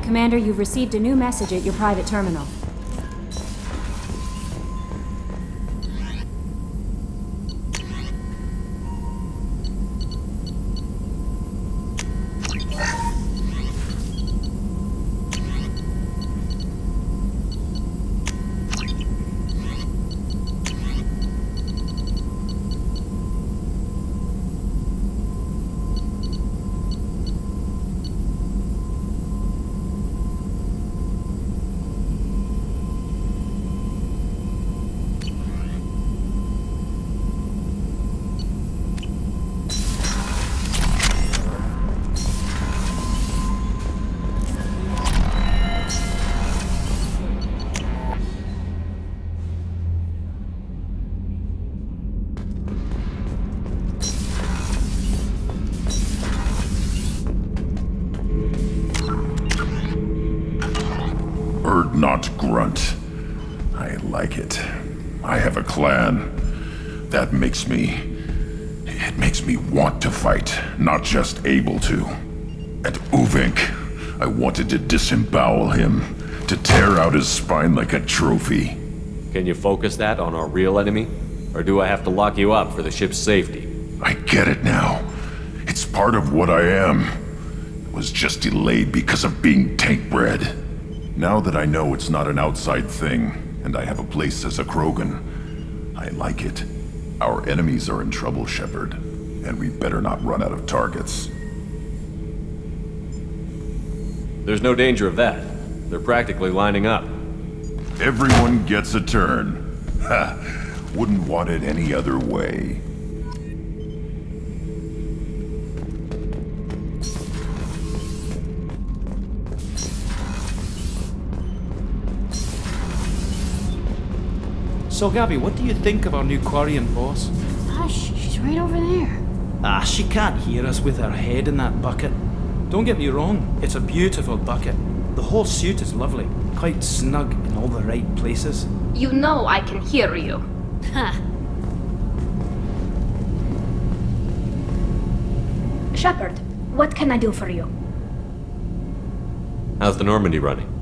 Commander, you've received a new message at your private terminal. Not grunt. I like it. I have a clan. That makes me... It makes me want to fight, not just able to. At Uvink, I wanted to disembowel him, to tear out his spine like a trophy. Can you focus that on our real enemy? Or do I have to lock you up for the ship's safety? I get it now. It's part of what I am. It was just delayed because of being tank bred. Now that I know it's not an outside thing, and I have a place as a Krogan, I like it. Our enemies are in trouble, Shepard, and we better not run out of targets. There's no danger of that. They're practically lining up. Everyone gets a turn. Ha! Wouldn't want it any other way. So, Gabby, what do you think of our new Quarian boss? Hush, she's right over there. Ah, she can't hear us with her head in that bucket. Don't get me wrong, it's a beautiful bucket. The whole suit is lovely, quite snug in all the right places. You know I can hear you. Huh. Shepard, what can I do for you? How's the Normandy running?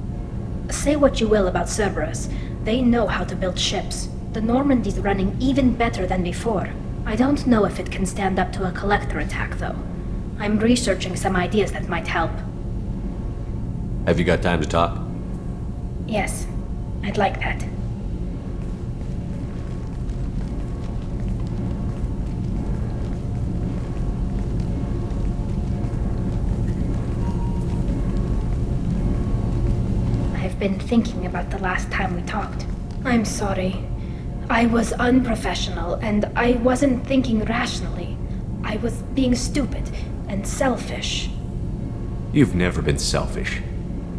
Say what you will about Cerberus. They know how to build ships. The Normandy's running even better than before. I don't know if it can stand up to a collector attack, though. I'm researching some ideas that might help. Have you got time to talk? Yes, I'd like that. I've been thinking about the last time we talked. I'm sorry. I was unprofessional, and I wasn't thinking rationally. I was being stupid and selfish. You've never been selfish.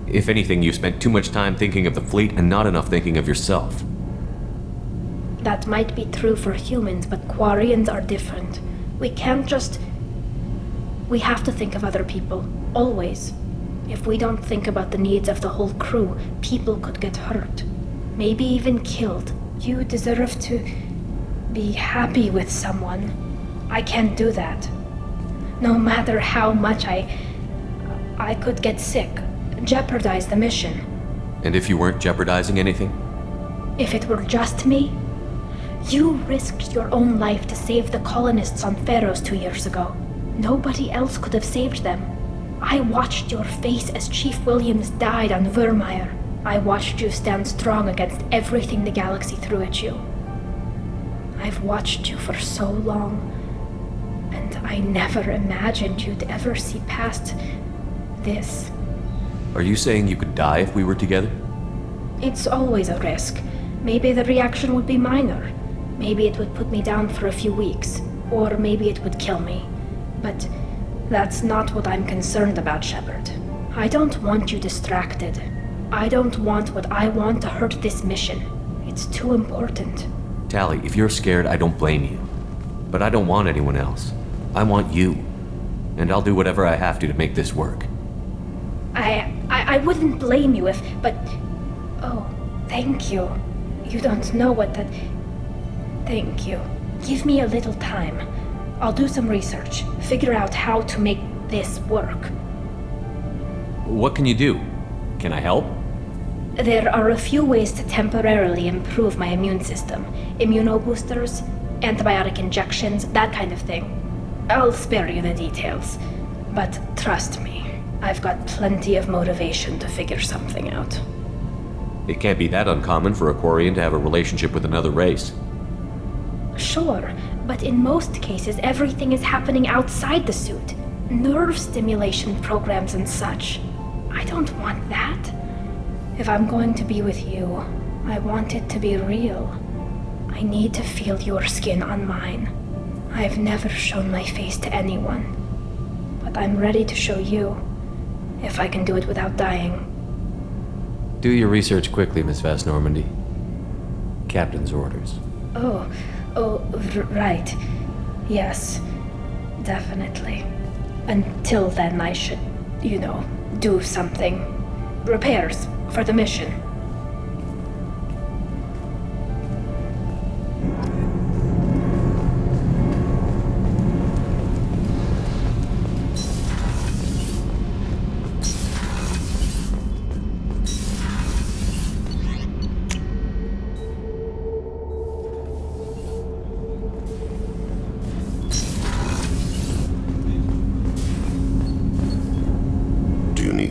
If anything, you spent too much time thinking of the fleet and not enough thinking of yourself. That might be true for humans, but Quarians are different. We can't just... We have to think of other people, always. If we don't think about the needs of the whole crew, people could get hurt. Maybe even killed. You deserve to be happy with someone. I can't do that. No matter how much I could get sick, jeopardize the mission. And if you weren't jeopardizing anything? If it were just me, you risked your own life to save the colonists on Pharos 2 years ago. Nobody else could have saved them. I watched your face as Chief Williams died on Vermeer. I watched you stand strong against everything the galaxy threw at you. I've watched you for so long, and I never imagined you'd ever see past this. Are you saying you could die if we were together? It's always a risk. Maybe the reaction would be minor. Maybe it would put me down for a few weeks, or maybe it would kill me. But that's not what I'm concerned about, Shepard. I don't want you distracted. I don't want what I want to hurt this mission. It's too important. Tali, if you're scared, I don't blame you. But I don't want anyone else. I want you. And I'll do whatever I have to make this work. I wouldn't blame you if, but... Oh, thank you. You don't know what that... Thank you. Give me a little time. I'll do some research, figure out how to make this work. What can you do? Can I help? There are a few ways to temporarily improve my immune system. Immunoboosters, antibiotic injections, that kind of thing. I'll spare you the details. But trust me, I've got plenty of motivation to figure something out. It can't be that uncommon for a Quarian to have a relationship with another race. Sure, but in most cases, everything is happening outside the suit. Nerve stimulation programs and such. I don't want that. If I'm going to be with you, I want it to be real. I need to feel your skin on mine. I've never shown my face to anyone. But I'm ready to show you, if I can do it without dying. Do your research quickly, Miss Vast Normandy. Captain's orders. Right. Yes, definitely. Until then, I should, do something. Repairs for the mission.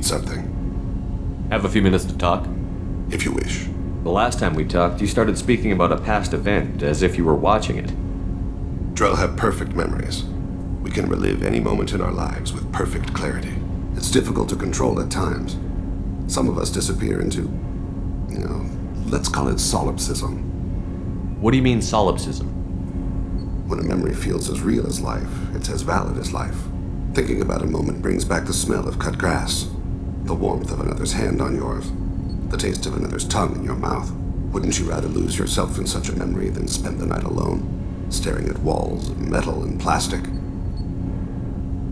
Something. Have a few minutes to talk? If you wish. The last time we talked, you started speaking about a past event as if you were watching it. Drell have perfect memories. We can relive any moment in our lives with perfect clarity. It's difficult to control at times. Some of us disappear into, let's call it solipsism. What do you mean solipsism? When a memory feels as real as life, it's as valid as life. Thinking about a moment brings back the smell of cut grass, the warmth of another's hand on yours, the taste of another's tongue in your mouth. Wouldn't you rather lose yourself in such a memory than spend the night alone, staring at walls of metal and plastic?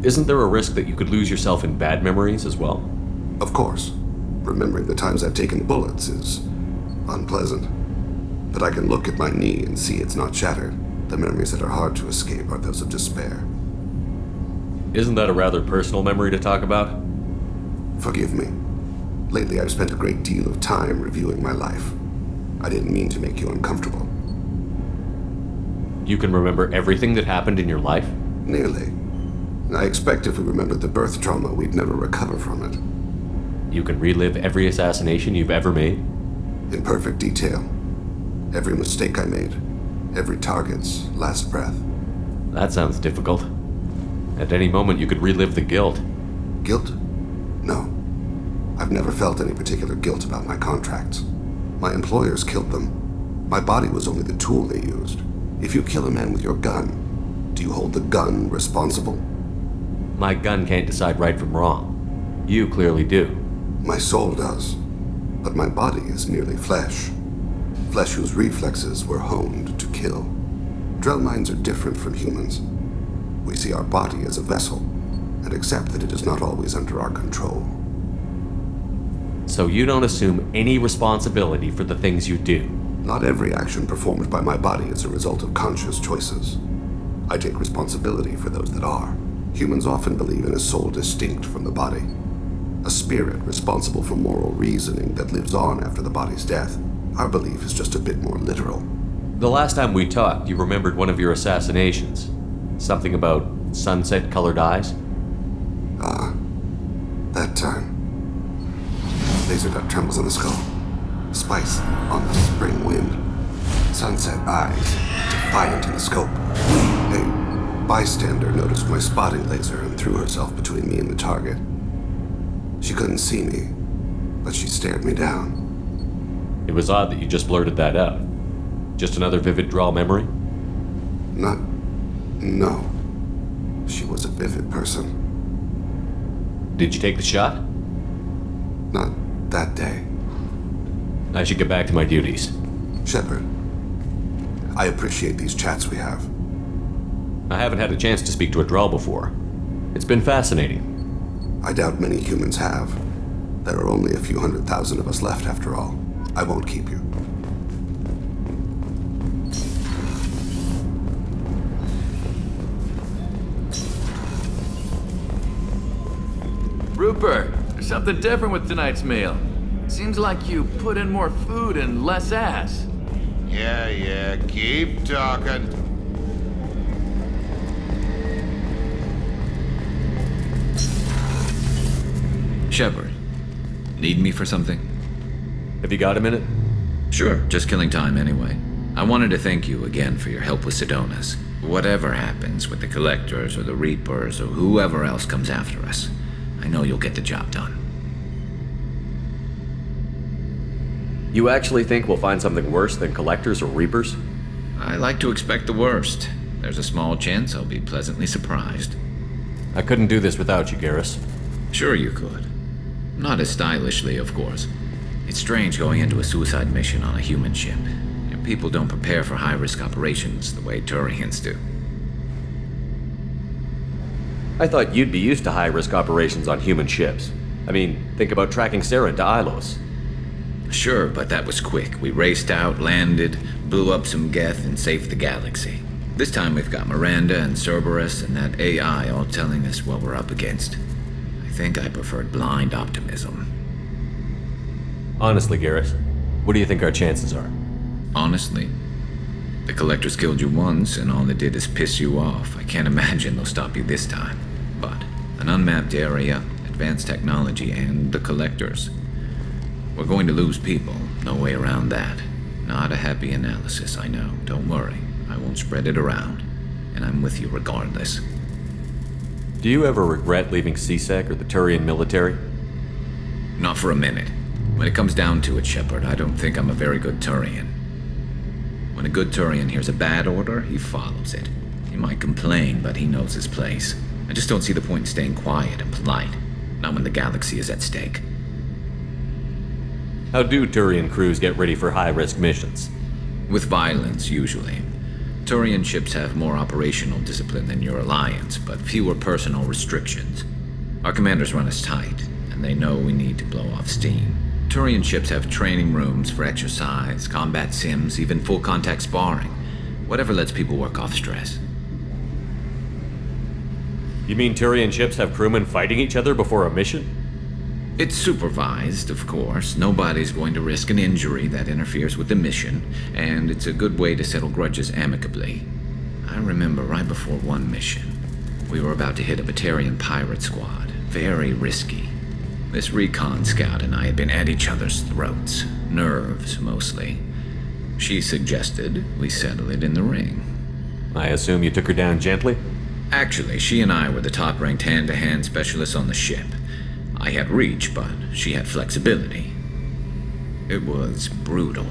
Isn't there a risk that you could lose yourself in bad memories as well? Of course. Remembering the times I've taken bullets is unpleasant. But I can look at my knee and see it's not shattered. The memories that are hard to escape are those of despair. Isn't that a rather personal memory to talk about? Forgive me. Lately, I've spent a great deal of time reviewing my life. I didn't mean to make you uncomfortable. You can remember everything that happened in your life? Nearly. I expect if we remembered the birth trauma, we'd never recover from it. You can relive every assassination you've ever made? In perfect detail. Every mistake I made. Every target's last breath. That sounds difficult. At any moment, you could relive the guilt. Guilt? No. I've never felt any particular guilt about my contracts. My employers killed them. My body was only the tool they used. If you kill a man with your gun, do you hold the gun responsible? My gun can't decide right from wrong. You clearly do. My soul does. But my body is merely flesh. Flesh whose reflexes were honed to kill. Drell minds are different from humans. We see our body as a vessel, and accept that it is not always under our control. So you don't assume any responsibility for the things you do? Not every action performed by my body is a result of conscious choices. I take responsibility for those that are. Humans often believe in a soul distinct from the body. A spirit responsible for moral reasoning that lives on after the body's death. Our belief is just a bit more literal. The last time we talked, you remembered one of your assassinations. Something about sunset-colored eyes? That time. Laser dot trembles on the skull. Spice on the spring wind. Sunset eyes, defiant in the scope. A bystander noticed my spotting laser and threw herself between me and the target. She couldn't see me, but she stared me down. It was odd that you just blurted that out. Just another vivid draw memory? No. She was a vivid person. Did you take the shot? Not that day. I should get back to my duties. Shepard, I appreciate these chats we have. I haven't had a chance to speak to a Drell before. It's been fascinating. I doubt many humans have. There are only a few 100,000 of us left after all. I won't keep you. Rupert, Something different with tonight's meal. Seems like you put in more food and less ass. Yeah, keep talking. Shepard, need me for something? Have you got a minute? Sure, just killing time anyway. I wanted to thank you again for your help with Sidonis. Whatever happens with the Collectors or the Reapers or whoever else comes after us, I know you'll get the job done. You actually think we'll find something worse than Collectors or Reapers? I like to expect the worst. There's a small chance I'll be pleasantly surprised. I couldn't do this without you, Garrus. Sure you could. Not as stylishly, of course. It's strange going into a suicide mission on a human ship. People don't prepare for high-risk operations the way Turians do. I thought you'd be used to high-risk operations on human ships. I mean, think about tracking Saren to Ilos. Sure, but that was quick. We raced out, landed, blew up some Geth, and saved the galaxy. This time we've got Miranda and Cerberus and that AI all telling us what we're up against. I think I preferred blind optimism. Honestly, Garrus, what do you think our chances are? Honestly, the Collectors killed you once, and all they did is piss you off. I can't imagine they'll stop you this time. But an unmapped area, advanced technology, and the Collectors. We're going to lose people. No way around that. Not a happy analysis, I know. Don't worry. I won't spread it around. And I'm with you regardless. Do you ever regret leaving CSEC or the Turian military? Not for a minute. When it comes down to it, Shepard, I don't think I'm a very good Turian. When a good Turian hears a bad order, he follows it. He might complain, but he knows his place. I just don't see the point in staying quiet and polite. Not when the galaxy is at stake. How do Turian crews get ready for high-risk missions? With violence, usually. Turian ships have more operational discipline than your alliance, but fewer personal restrictions. Our commanders run us tight, and they know we need to blow off steam. Turian ships have training rooms for exercise, combat sims, even full-contact sparring. Whatever lets people work off stress. You mean Turian ships have crewmen fighting each other before a mission? It's supervised, of course. Nobody's going to risk an injury that interferes with the mission, and it's a good way to settle grudges amicably. I remember right before one mission, we were about to hit a Batarian pirate squad. Very risky. This recon scout and I had been at each other's throats. Nerves, mostly. She suggested we settle it in the ring. I assume you took her down gently? Actually, she and I were the top-ranked hand-to-hand specialists on the ship. I had reach, but she had flexibility. It was brutal.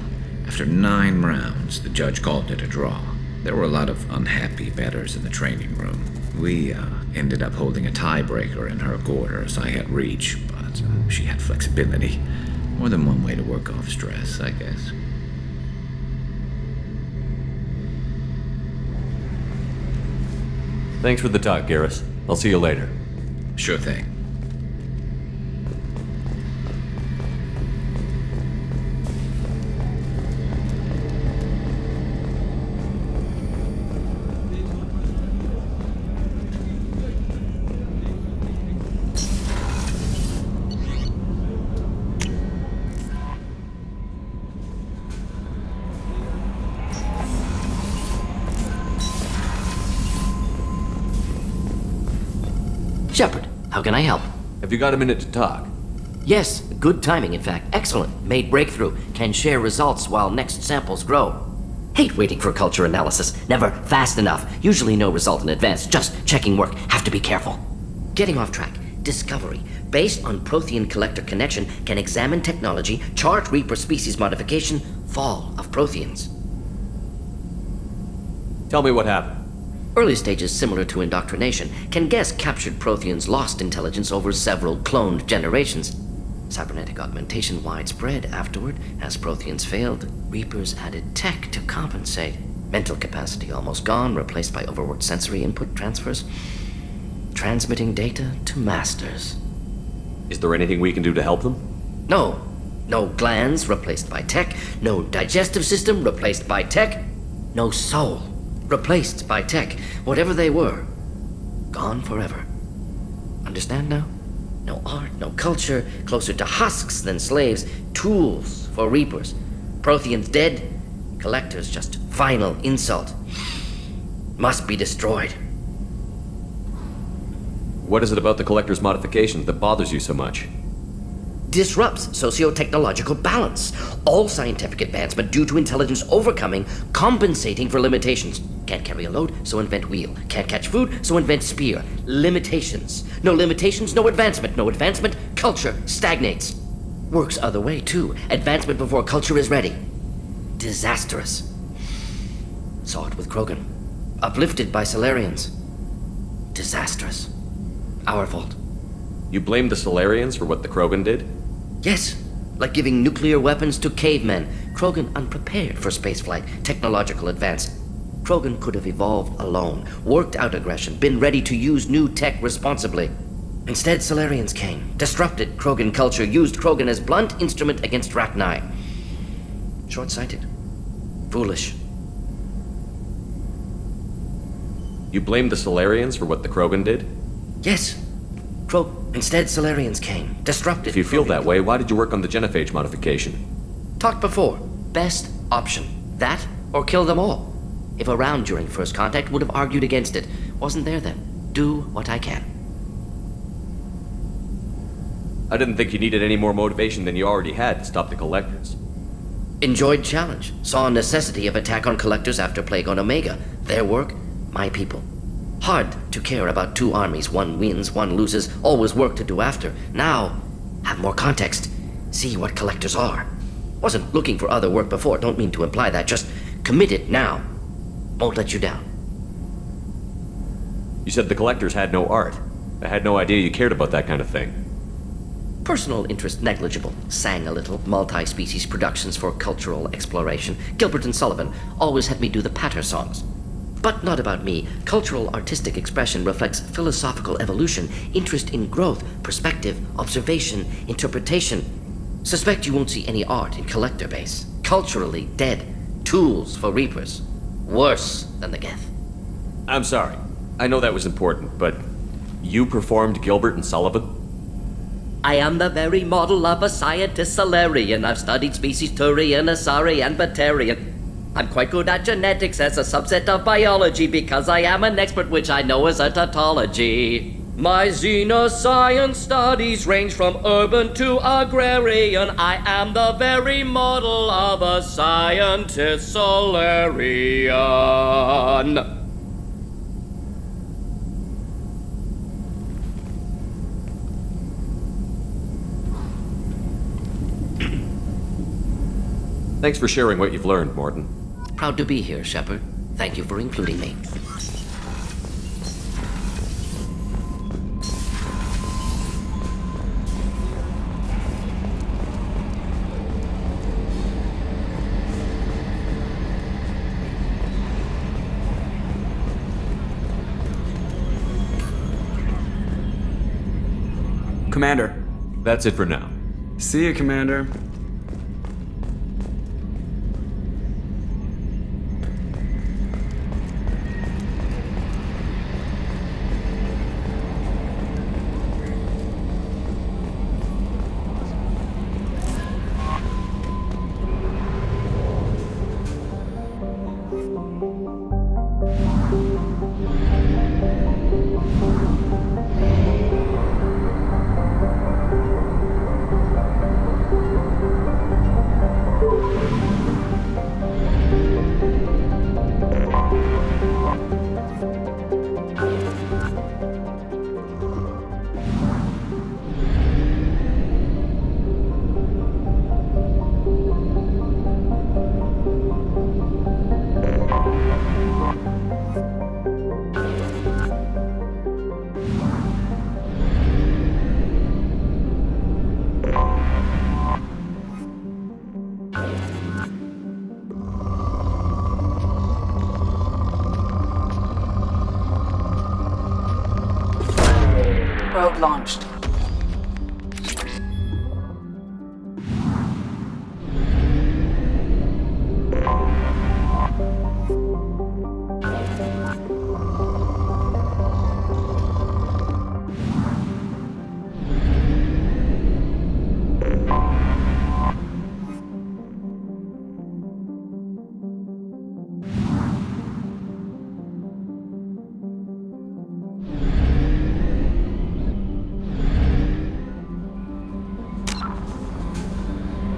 After 9 rounds, the judge called it a draw. There were a lot of unhappy bettors in the training room. We ended up holding a tiebreaker in her quarters. I had reach, but she had flexibility. More than one way to work off stress, I guess. Thanks for the talk, Garrus. I'll see you later. Sure thing. Shepard, how can I help? Have you got a minute to talk? Yes, good timing, in fact. Excellent. Made breakthrough. Can share results while next samples grow. Hate waiting for culture analysis. Never fast enough. Usually no result in advance. Just checking work. Have to be careful. Getting off track. Discovery. Based on Prothean Collector connection, can examine technology, chart Reaper species modification, fall of Protheans. Tell me what happened. Early stages similar to indoctrination, can guess captured Protheans lost intelligence over several cloned generations. Cybernetic augmentation widespread afterward. As Protheans failed, Reapers added tech to compensate. Mental capacity almost gone, replaced by overworked sensory input transfers. Transmitting data to masters. Is there anything we can do to help them? No. No glands replaced by tech. No digestive system replaced by tech. No soul replaced by tech. Whatever they were, gone forever. Understand now? No art, no culture, closer to husks than slaves, tools for reapers. Protheans dead, collectors just final insult. Must be destroyed. What is it about the Collector's modifications that bothers you so much? Disrupts socio-technological balance. All scientific advancement due to intelligence overcoming, compensating for limitations. Can't carry a load, so invent wheel. Can't catch food, so invent spear. Limitations. No limitations, no advancement. No advancement, culture stagnates. Works other way, too. Advancement before culture is ready. Disastrous. Saw it with Krogan. Uplifted by Solarians. Disastrous. Our fault. You blame the Solarians for what the Krogan did? Yes, like giving nuclear weapons to cavemen. Krogan unprepared for spaceflight, technological advance. Krogan could have evolved alone, worked out aggression, been ready to use new tech responsibly. Instead, Solarians came, disrupted Krogan culture, used Krogan as blunt instrument against Rachni. Short-sighted. Foolish. You blame the Solarians for what the Krogan did? Yes. Instead, Solarians came, disrupted. If you feel Krogan that way, why did you work on the genophage modification? Talked before. Best option. That, or kill them all. If around during first contact, would have argued against it. Wasn't there then. Do what I can. I didn't think you needed any more motivation than you already had to stop the Collectors. Enjoyed challenge. Saw necessity of attack on Collectors after Plague on Omega. Their work, my people. Hard to care about two armies. One wins, one loses. Always work to do after. Now, have more context. See what Collectors are. Wasn't looking for other work before. Don't mean to imply that. Just committed now. Won't let you down. You said the Collectors had no art. I had no idea you cared about that kind of thing. Personal interest negligible. Sang a little. Multi-species productions for cultural exploration. Gilbert and Sullivan always had me do the patter songs. But not about me. Cultural artistic expression reflects philosophical evolution, interest in growth, perspective, observation, interpretation. Suspect you won't see any art in collector base. Culturally dead. Tools for reapers. Worse than the Geth. I'm sorry. I know that was important, but you performed Gilbert and Sullivan? I am the very model of a scientist Solarian. I've studied species Turian, Asari, and Batarian. I'm quite good at genetics as a subset of biology because I am an expert, which I know is a tautology. My xenoscience studies range from urban to agrarian. I am the very model of a scientist Solarian. Thanks for sharing what you've learned, Morton. Proud to be here, Shepard. Thank you for including me. Commander. That's it for now. See you, Commander. Probe launched.